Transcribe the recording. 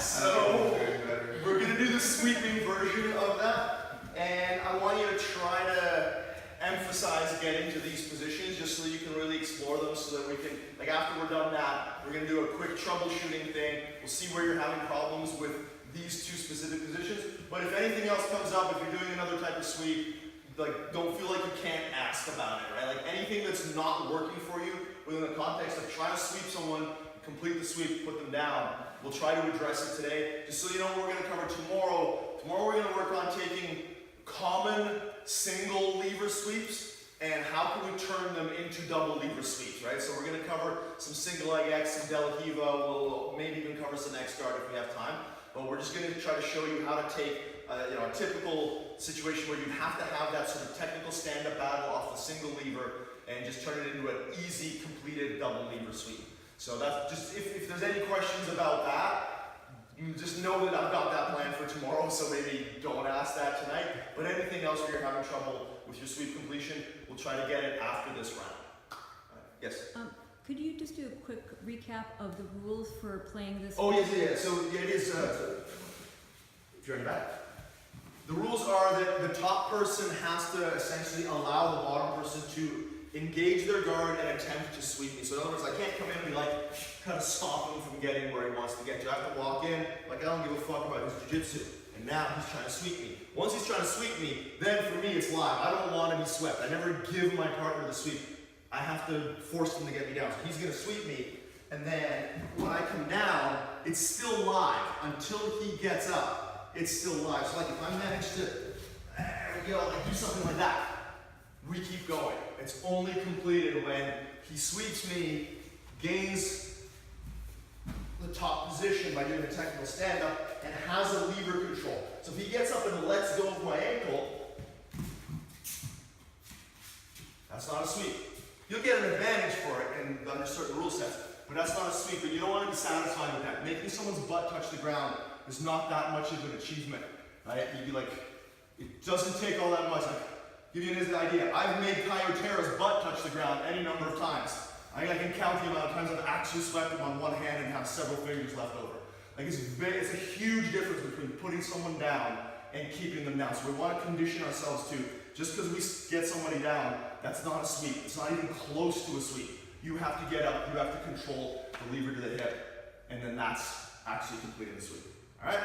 So we're gonna do the sweeping version of that, and I want you to try to emphasize getting to these positions just so that you can really explore them, so that we can, like after we're done that, we're gonna do a quick troubleshooting thing. We'll see where you're having problems with these two specific positions, but if anything else comes up, if you're doing another type of sweep, like don't feel like you can't ask about it, right? Like anything that's not working for you within the context of trying to sweep someone, complete the sweep, put them down, we'll try to address it today. Just so you know what we're gonna cover tomorrow. Tomorrow we're gonna work on taking common single lever sweeps and how can we turn them into double lever sweeps, right? So we're gonna cover some single leg X, some De La Hiva, we'll maybe even cover some X guard if we have time. But we're just going to try to show you how to take a typical situation where you have to have that sort of technical stand-up battle off the single lever and just turn it into an easy, completed double lever sweep. So that's just, if there's any questions about that, just know that I've got that planned for tomorrow, so maybe don't ask that tonight. But anything else where you're having trouble with your sweep completion, we'll try to get it after this round. Yes? Could you just do a quick recap of the rules for playing this? Oh, yes. So it is, if you're in the back. The rules are that the top person has to essentially allow the bottom person to engage their guard and attempt to sweep me. So in other words, I can't come in and be like, kind of stop him from getting where he wants to get to. I have to walk in, like I don't give a fuck about his jiu-jitsu. And now he's trying to sweep me. Once he's trying to sweep me, then for me it's live. I don't want to be swept. I never give my partner the sweep. I have to force him to get me down. So he's going to sweep me, and then when I come down, it's still live until he gets up. It's still live. So like if I manage to, like do something like that, we keep going. It's only completed when he sweeps me, gains the top position by doing the technical stand-up, and has a lever control. So if he gets up and lets go of my ankle, that's not a sweep. You'll get an advantage for it and under certain rule sets, but that's not a sweep, and you don't want to be satisfied with that. Making someone's butt touch the ground is not that much of an achievement, right? You'd be like, it doesn't take all that much. Like, give you an idea. I've made Coyotero's butt touch the ground any number of times. I can count the amount of times I've actually swept him on one hand and have several fingers left over. Like it's a huge difference between putting someone down and keeping them down. So we want to condition ourselves to, just because we get somebody down, that's not a sweep. It's not even close to a sweep. You have to get up, you have to control the lever to the hip, and then that's actually completing the sweep. All right?